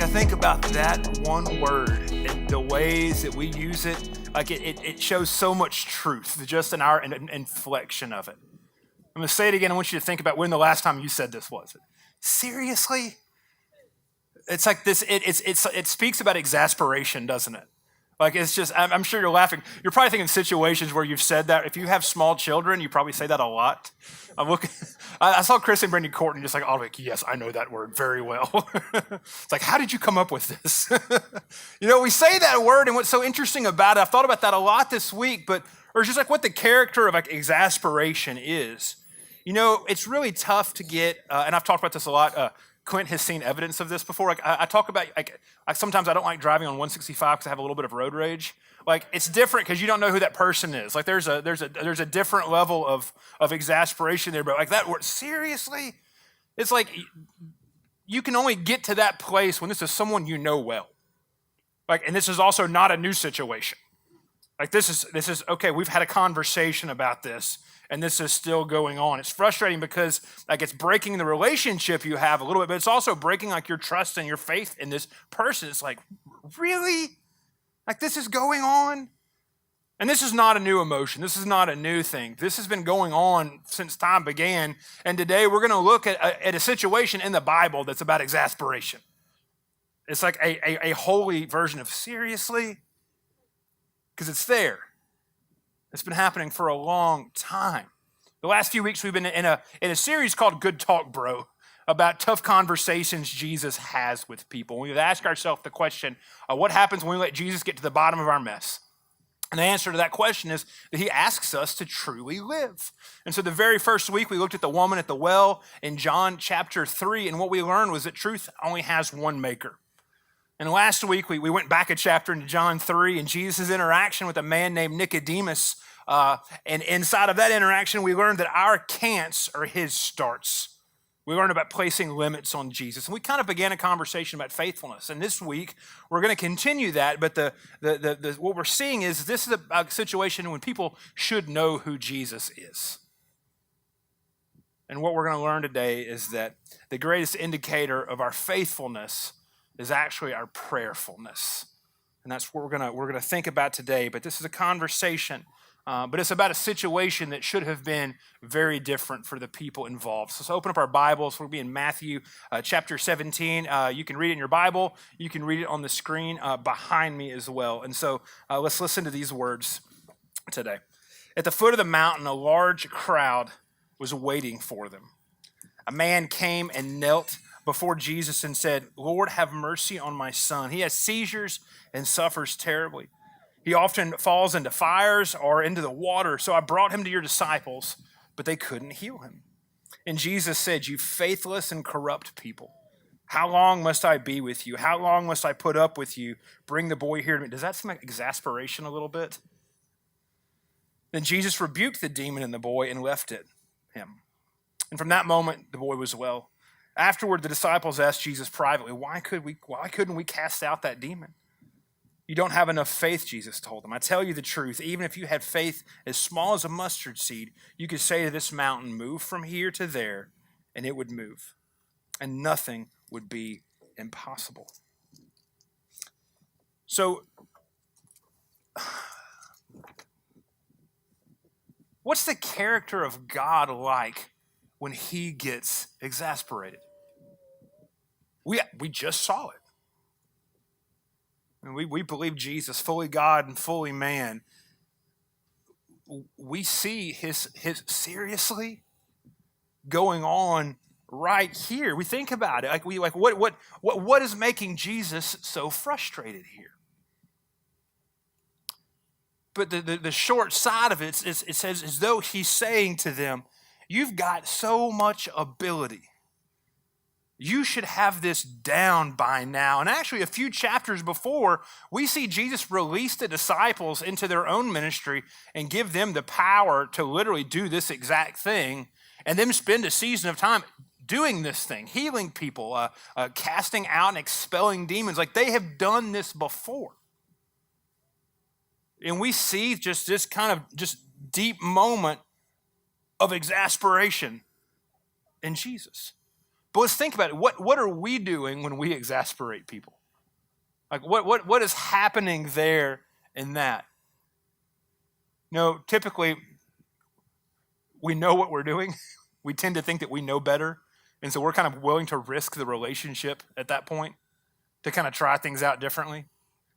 think about that one word and the ways that we use it, like it shows so much truth just in our inflection of it. I'm going to say it again. I want you to think about when the last time you said this was. Seriously? It's like this, it speaks about exasperation, doesn't it? Like it's just, I'm sure you're laughing. You're probably thinking situations where you've said that. If you have small children, you probably say that a lot. I saw Chris and Brendan Courtney just like, oh, like, yes, I know that word very well. It's like, how did you come up with this? We say that word, and what's so interesting about it, I've thought about that a lot this week, or just like what the character of like exasperation is. It's really tough to get, and I've talked about this a lot. Clint has seen evidence of this before. Like I talk about, like sometimes I don't like driving on 165 because I have a little bit of road rage. Like it's different because you don't know who that person is. Like there's a different level of exasperation there. But like that word, seriously, it's like you can only get to that place when this is someone you know well. Like, and this is also not a new situation. Like this is okay. We've had a conversation about this, and this is still going on. It's frustrating because like it's breaking the relationship you have a little bit, but it's also breaking like your trust and your faith in this person. It's like, really? Like this is going on? And this is not a new emotion. This is not a new thing. This has been going on since time began. And today we're going to look at a situation in the Bible that's about exasperation. It's like a holy version of seriously? Because it's there. It's been happening for a long time. The last few weeks we've been in a series called Good Talk, Bro, about tough conversations Jesus has with people. We've asked ourselves the question, what happens when we let Jesus get to the bottom of our mess? And the answer to that question is that he asks us to truly live. And so the very first week we looked at the woman at the well in John chapter 3, and what we learned was that truth only has one maker. And last week, we went back a chapter into John 3 and Jesus' interaction with a man named Nicodemus. And inside of that interaction, we learned that our can'ts are his starts. We learned about placing limits on Jesus. And we kind of began a conversation about faithfulness. And this week, we're going to continue that. But what we're seeing is this is a situation when people should know who Jesus is. And what we're going to learn today is that the greatest indicator of our faithfulness is actually our prayerfulness. And that's what we're gonna think about today. But this is a conversation, but it's about a situation that should have been very different for the people involved. So let's open up our Bibles. We'll be in Matthew chapter 17. You can read it in your Bible. You can read it on the screen behind me as well. And so let's listen to these words today. At the foot of the mountain, a large crowd was waiting for them. A man came and knelt before Jesus and said, "Lord, have mercy on my son. He has seizures and suffers terribly. He often falls into fires or into the water. So I brought him to your disciples, but they couldn't heal him." And Jesus said, "You faithless and corrupt people, how long must I be with you? How long must I put up with you? Bring the boy here to me." Does that seem like exasperation a little bit? Then Jesus rebuked the demon in the boy and left him. And from that moment, the boy was well. Afterward, the disciples asked Jesus privately, why couldn't we cast out that demon? "You don't have enough faith," Jesus told them. "I tell you the truth, even if you had faith as small as a mustard seed, you could say to this mountain, 'Move from here to there,' and it would move, and nothing would be impossible." So, what's the character of God like when he gets exasperated? We just saw it. And we believe Jesus, fully God and fully man. We see his seriously going on right here. We think about it. What is making Jesus so frustrated here? But the short side of it, it says as though he's saying to them, "You've got so much ability. You should have this down by now." And actually, a few chapters before, we see Jesus release the disciples into their own ministry and give them the power to literally do this exact thing, and then spend a season of time doing this thing, healing people, casting out and expelling demons. Like they have done this before. And we see just this kind of just deep moment of exasperation in Jesus. But let's think about it. What are we doing when we exasperate people? Like what is happening there in that? Typically we know what we're doing. We tend to think that we know better. And so we're kind of willing to risk the relationship at that point to kind of try things out differently.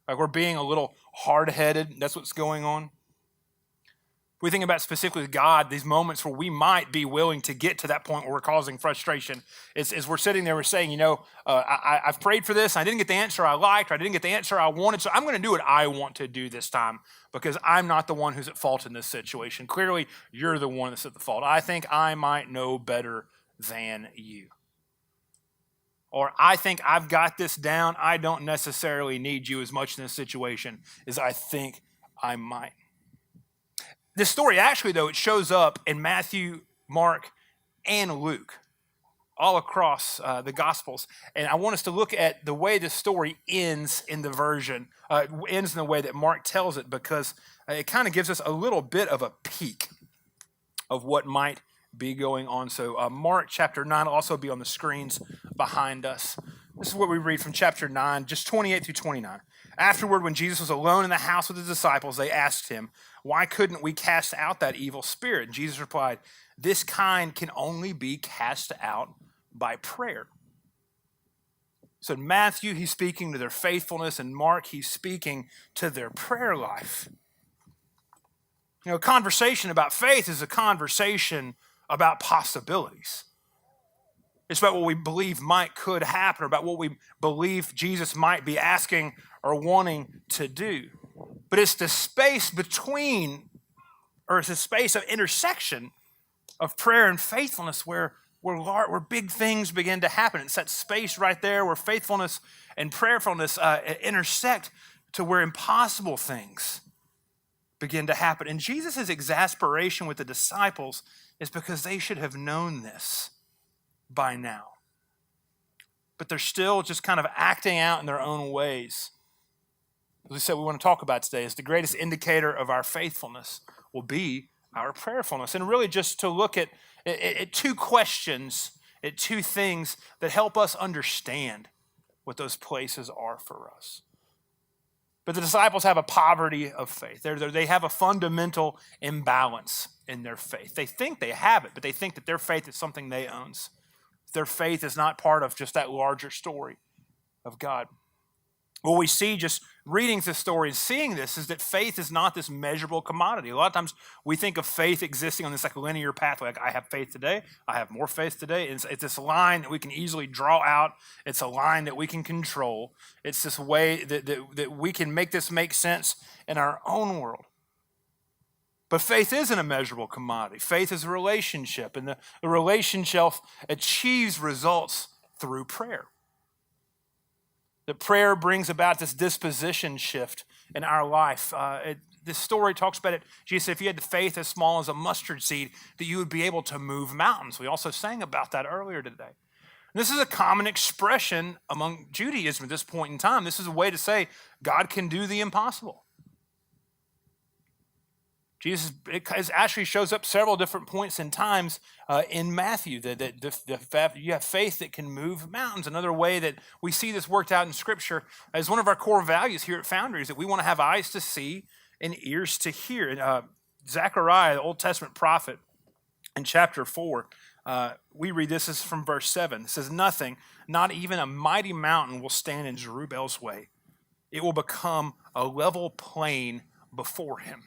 Like we're being a little hard-headed. That's what's going on. We think about specifically God, these moments where we might be willing to get to that point where we're causing frustration. Is we're sitting there, we're saying, I've prayed for this, I didn't get the answer I liked, or I didn't get the answer I wanted, so I'm going to do what I want to do this time because I'm not the one who's at fault in this situation. Clearly, you're the one that's at the fault. I think I might know better than you. Or I think I've got this down. I don't necessarily need you as much in this situation as I think I might. This story actually, though, it shows up in Matthew, Mark, and Luke, all across the Gospels. And I want us to look at the way the story ends in the version, ends in the way that Mark tells it, because it kind of gives us a little bit of a peek of what might be going on. So Mark chapter 9 will also be on the screens behind us. This is what we read from chapter 9, just 28 through 29. Afterward, when Jesus was alone in the house with his disciples, they asked him, "Why couldn't we cast out that evil spirit?" And Jesus replied, "This kind can only be cast out by prayer." So in Matthew, he's speaking to their faithfulness, and Mark, he's speaking to their prayer life. A conversation about faith is a conversation about possibilities. It's about what we believe could happen, or about what we believe Jesus might be asking or wanting to do. But it's the space between, or it's the space of intersection of prayer and faithfulness where big things begin to happen. It's that space right there where faithfulness and prayerfulness intersect to where impossible things begin to happen. And Jesus' exasperation with the disciples is because they should have known this by now. But they're still just kind of acting out in their own ways. As we said, we want to talk about today is the greatest indicator of our faithfulness will be our prayerfulness. And really just to look at two questions, at two things that help us understand what those places are for us. But the disciples have a poverty of faith. They have a fundamental imbalance in their faith. They think they have it, but they think that their faith is something they own. Their faith is not part of just that larger story of God. What we see just reading this story and seeing this is that faith is not this measurable commodity. A lot of times we think of faith existing on this like linear pathway. Like I have faith today, I have more faith today. It's this line that we can easily draw out. It's a line that we can control. It's this way that we can make this make sense in our own world. But faith isn't a measurable commodity. Faith is a relationship, and the relationship achieves results through prayer. That prayer brings about this disposition shift in our life. This story talks about it. Jesus said, if you had the faith as small as a mustard seed, that you would be able to move mountains. We also sang about that earlier today. And this is a common expression among Judaism at this point in time. This is a way to say God can do the impossible. It actually shows up several different points in times in Matthew that you have faith that can move mountains. Another way that we see this worked out in Scripture is one of our core values here at Foundry is that we want to have eyes to see and ears to hear. And Zechariah, the Old Testament prophet, in chapter 4, we read this is from verse 7. It says, "Nothing, not even a mighty mountain, will stand in Zerubbabel's way. It will become a level plain before him."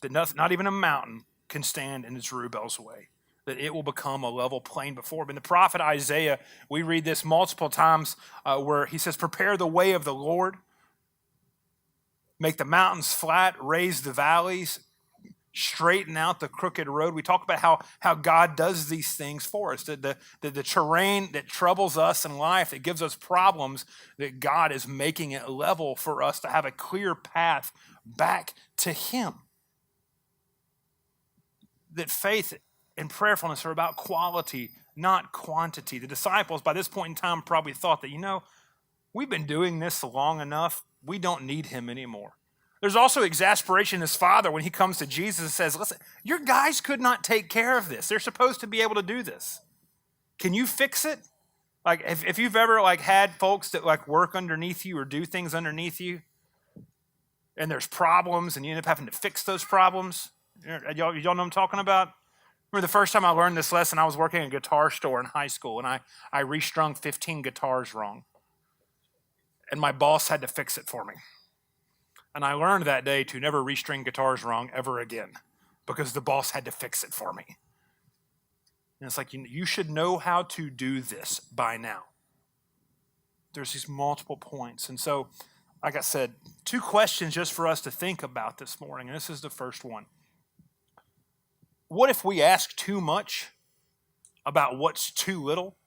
That not even a mountain can stand in Zerubbabel's way. That it will become a level plain before him. In the prophet Isaiah, we read this multiple times where he says, "Prepare the way of the Lord. Make the mountains flat, raise the valleys, straighten out the crooked road." We talk about how God does these things for us. The terrain that troubles us in life, that gives us problems, that God is making it level for us to have a clear path back to him. That faith and prayerfulness are about quality, not quantity. The disciples, by this point in time, probably thought that, we've been doing this long enough. We don't need him anymore. There's also exasperation in his father when he comes to Jesus and says, "Listen, your guys could not take care of this. They're supposed to be able to do this. Can you fix it?" Like if you've ever like had folks that like work underneath you or do things underneath you, and there's problems, and you end up having to fix those problems. Y'all know what I'm talking about? Remember the first time I learned this lesson, I was working in a guitar store in high school, and I restrung 15 guitars wrong. And my boss had to fix it for me. And I learned that day to never restring guitars wrong ever again because the boss had to fix it for me. And it's like, you should know how to do this by now. There's these multiple points. And so, like I said, 2 questions just for us to think about this morning. And this is the first one. What if we ask too much about what's too little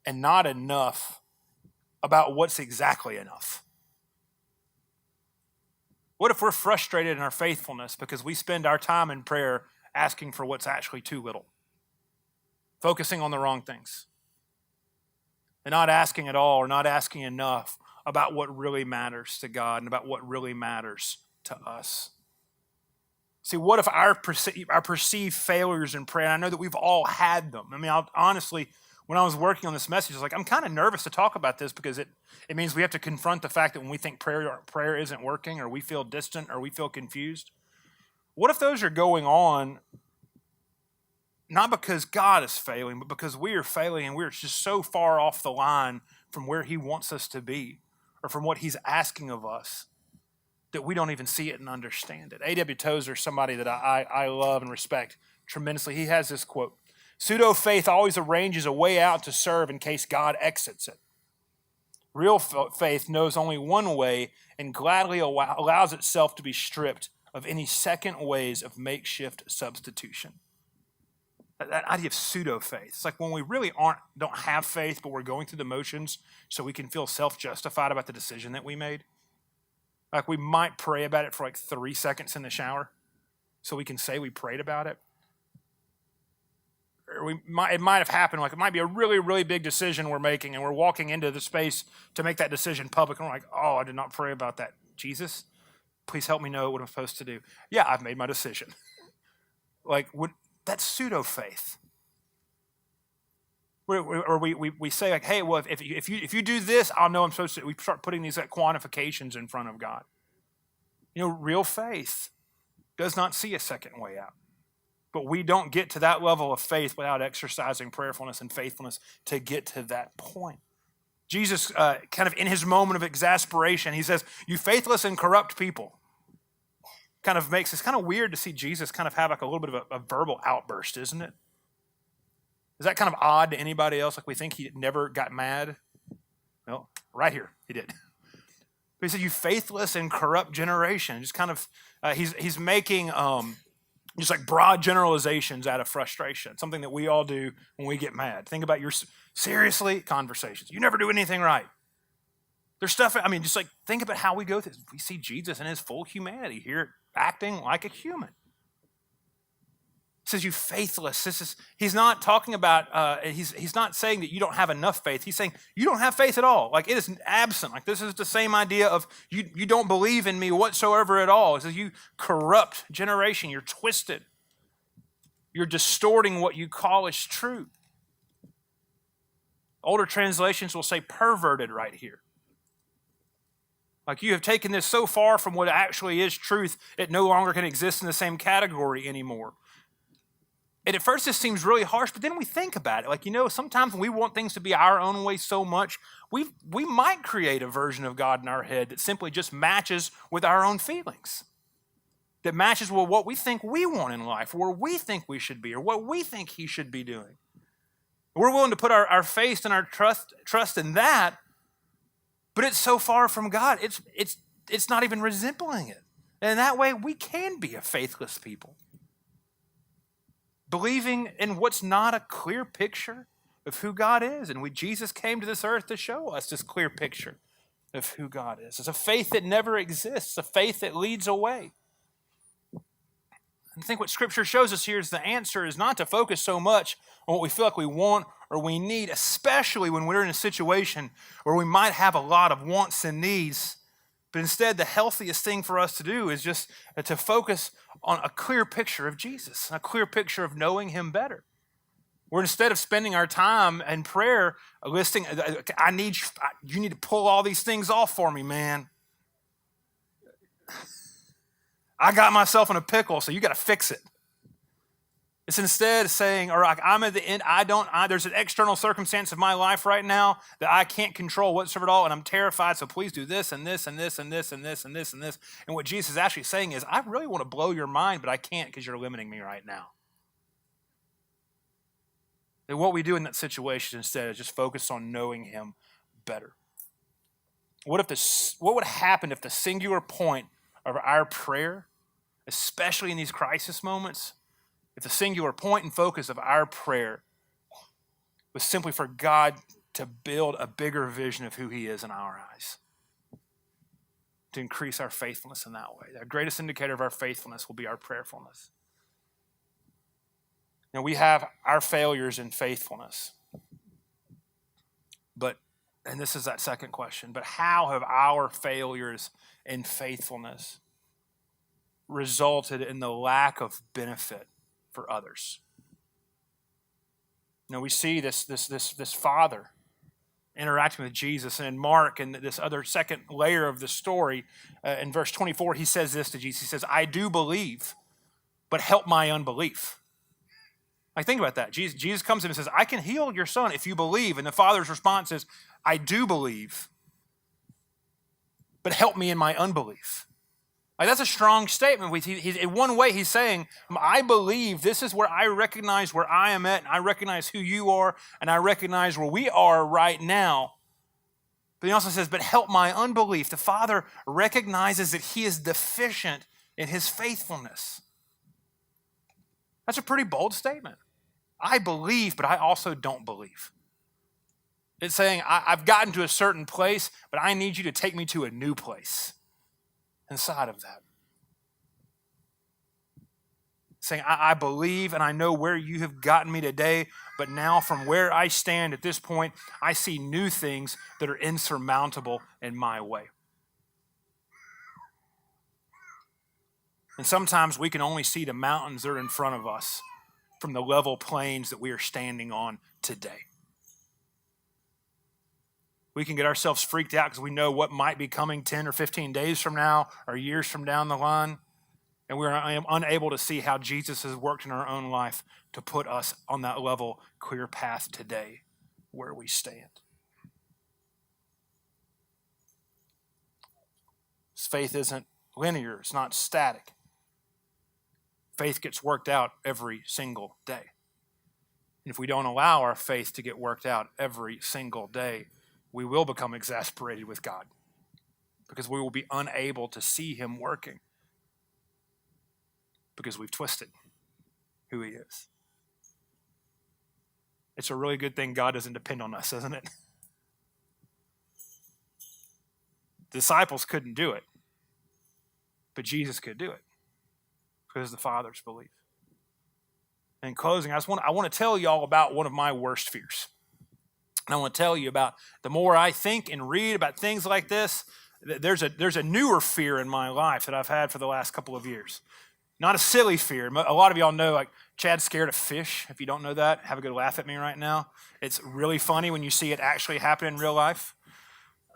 and not enough about what's exactly enough? What if we're frustrated in our faithfulness because we spend our time in prayer asking for what's actually too little, focusing on the wrong things, and not asking at all or not asking enough about what really matters to God and about what really matters to us? See, what if our perceived failures in prayer, and I know that we've all had them. I mean, honestly, when I was working on this message, I was like, I'm kind of nervous to talk about this because it means we have to confront the fact that when we think prayer isn't working, or we feel distant, or we feel confused. What if those are going on not because God is failing, but because we are failing and we're just so far off the line from where He wants us to be or from what He's asking of us that we don't even see it and understand it? A.W. Tozer, somebody that I love and respect tremendously, he has this quote: "Pseudo-faith always arranges a way out to serve in case God exits it. Real faith knows only one way and gladly allows itself to be stripped of any second ways of makeshift substitution." That idea of pseudo-faith. It's like when we really don't have faith, but we're going through the motions so we can feel self-justified about the decision that we made. Like we might pray about it for like 3 seconds in the shower so we can say we prayed about it. Or it might have happened, like it might be a really, really big decision we're making and we're walking into the space to make that decision public and we're like, oh, I did not pray about that. Jesus, please help me know what I'm supposed to do. Yeah, I've made my decision. That's pseudo-faith. Or we say like, hey, well, if you do this, I'll know I'm supposed to. We start putting these like quantifications in front of God. Real faith does not see a second way out. But we don't get to that level of faith without exercising prayerfulness and faithfulness to get to that point. Jesus, kind of in his moment of exasperation, he says, "You faithless and corrupt people." It's kind of weird to see Jesus kind of have like a little bit of a verbal outburst, isn't it? Is that kind of odd to anybody else? Like we think he never got mad? Well, right here, he did. But he said, "You faithless and corrupt generation." Just kind of, he's making just like broad generalizations out of frustration, something that we all do when we get mad. Think about your seriously conversations. You never do anything right. There's stuff, just like think about how we go through this. We see Jesus in his full humanity here acting like a human. He says, "You faithless." He's not talking about, he's not saying that you don't have enough faith. He's saying you don't have faith at all. Like it is absent. Like this is the same idea of you don't believe in me whatsoever at all. He says, "You corrupt generation. You're twisted. You're distorting what you call is true." Older translations will say perverted right here. Like you have taken this so far from what actually is truth, it no longer can exist in the same category anymore. And at first this seems really harsh, but then we think about it. Like, sometimes when we want things to be our own way so much, we might create a version of God in our head that simply just matches with our own feelings. That matches with what we think we want in life, or where we think we should be, or what we think he should be doing. We're willing to put our faith and our trust in that, but it's so far from God, it's not even resembling it. And in that way, we can be a faithless people. Believing in what's not a clear picture of who God is. And Jesus came to this earth to show us this clear picture of who God is. It's a faith that never exists, a faith that leads away. I think what Scripture shows us here is the answer is not to focus so much on what we feel like we want or we need, especially when we're in a situation where we might have a lot of wants and needs. But instead, the healthiest thing for us to do is just to focus on a clear picture of Jesus, a clear picture of knowing him better. We're instead of spending our time in prayer listing, you need to pull all these things off for me, man. I got myself in a pickle, so you got to fix it. It's instead saying, all right, I'm at the end. There's an external circumstance of my life right now that I can't control whatsoever at all, and I'm terrified. So please do this and this and this and this and this and this and this. And what Jesus is actually saying is, I really want to blow your mind, but I can't because you're limiting me right now. And what we do in that situation instead is just focus on knowing him better. What would happen if the singular point of our prayer, especially in these crisis moments, if the singular point and focus of our prayer was simply for God to build a bigger vision of who he is in our eyes, to increase our faithfulness in that way? The greatest indicator of our faithfulness will be our prayerfulness. Now, we have our failures in faithfulness, and this is that second question, but how have our failures in faithfulness resulted in the lack of benefit for others? You know, we see this father interacting with Jesus, and in Mark and this other second layer of the story, in verse 24, he says this to Jesus. He says, I do believe, but help my unbelief. Like, think about that. Jesus comes to him and says, I can heal your son if you believe. And the father's response is, I do believe, but help me in my unbelief. Like, that's a strong statement. In one way, he's saying, I believe. This is where I recognize where I am at, and I recognize who you are, and I recognize where we are right now. But he also says, but help my unbelief. The father recognizes that he is deficient in his faithfulness. That's a pretty bold statement. I believe, but I also don't believe. It's saying, I've gotten to a certain place, but I need you to take me to a new place inside of that. Saying, I believe and I know where you have gotten me today, but now from where I stand at this point, I see new things that are insurmountable in my way. And sometimes we can only see the mountains that are in front of us from the level plains that we are standing on today. We can get ourselves freaked out because we know what might be coming 10 or 15 days from now or years from down the line. And we're unable to see how Jesus has worked in our own life to put us on that level, clear path today where we stand. Faith isn't linear. It's not static. Faith gets worked out every single day. And if we don't allow our faith to get worked out every single day, we will become exasperated with God because we will be unable to see him working because we've twisted who he is. It's a really good thing God doesn't depend on us, isn't it? The disciples couldn't do it, but Jesus could do it because of the Father's belief. In closing, I want to tell you all about one of my worst fears. And I want to tell you about, the more I think and read about things like this, there's a newer fear in my life that I've had for the last couple of years. Not a silly fear. A lot of y'all know, like, Chad's scared of fish. If you don't know that, have a good laugh at me right now. It's really funny when you see it actually happen in real life.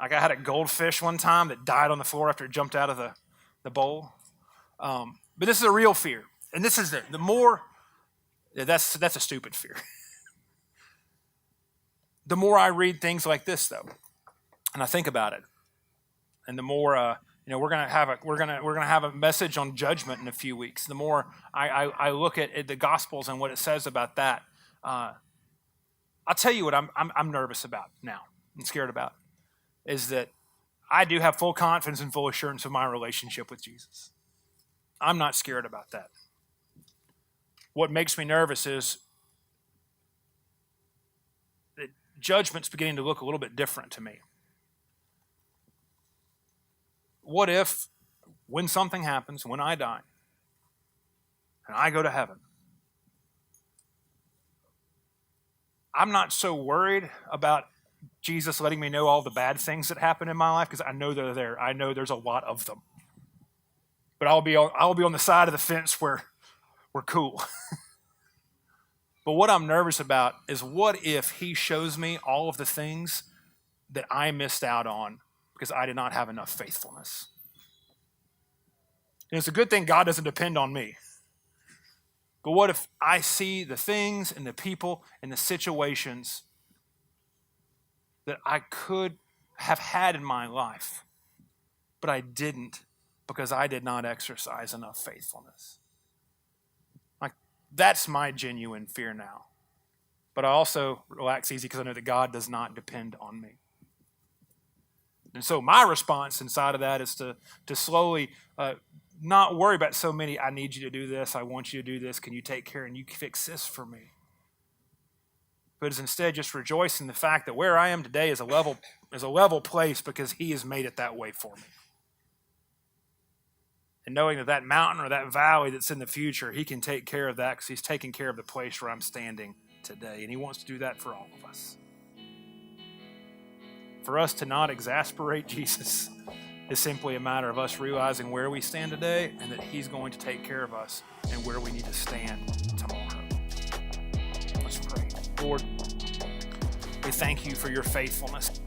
Like, I had a goldfish one time that died on the floor after it jumped out of the bowl. But this is a real fear. And this is the more, that's a stupid fear. The more I read things like this, though, and I think about it, and the more, we're gonna have a message on judgment in a few weeks. The more I look at the Gospels and what it says about that, I'll tell you what I'm nervous about now and scared about is that I do have full confidence and full assurance of my relationship with Jesus. I'm not scared about that. What makes me nervous is that judgment's beginning to look a little bit different to me. What if, when something happens, when I die, and I go to heaven, I'm not so worried about Jesus letting me know all the bad things that happen in my life because I know they're there. I know there's a lot of them. But I'll be on the side of the fence where we're cool. But what I'm nervous about is what if he shows me all of the things that I missed out on because I did not have enough faithfulness. And it's a good thing God doesn't depend on me. But what if I see the things and the people and the situations that I could have had in my life, but I didn't because I did not exercise enough faithfulness? Like, that's my genuine fear now. But I also relax easy because I know that God does not depend on me. And so my response inside of that is to slowly not worry about so many, I need you to do this, I want you to do this, can you take care and you fix this for me? But is instead just rejoice in the fact that where I am today is a level place because he has made it that way for me. And knowing that that mountain or that valley that's in the future, he can take care of that because he's taking care of the place where I'm standing today. And he wants to do that for all of us. For us to not exasperate Jesus is simply a matter of us realizing where we stand today and that he's going to take care of us and where we need to stand tomorrow. Let's pray. Lord, we thank you for your faithfulness.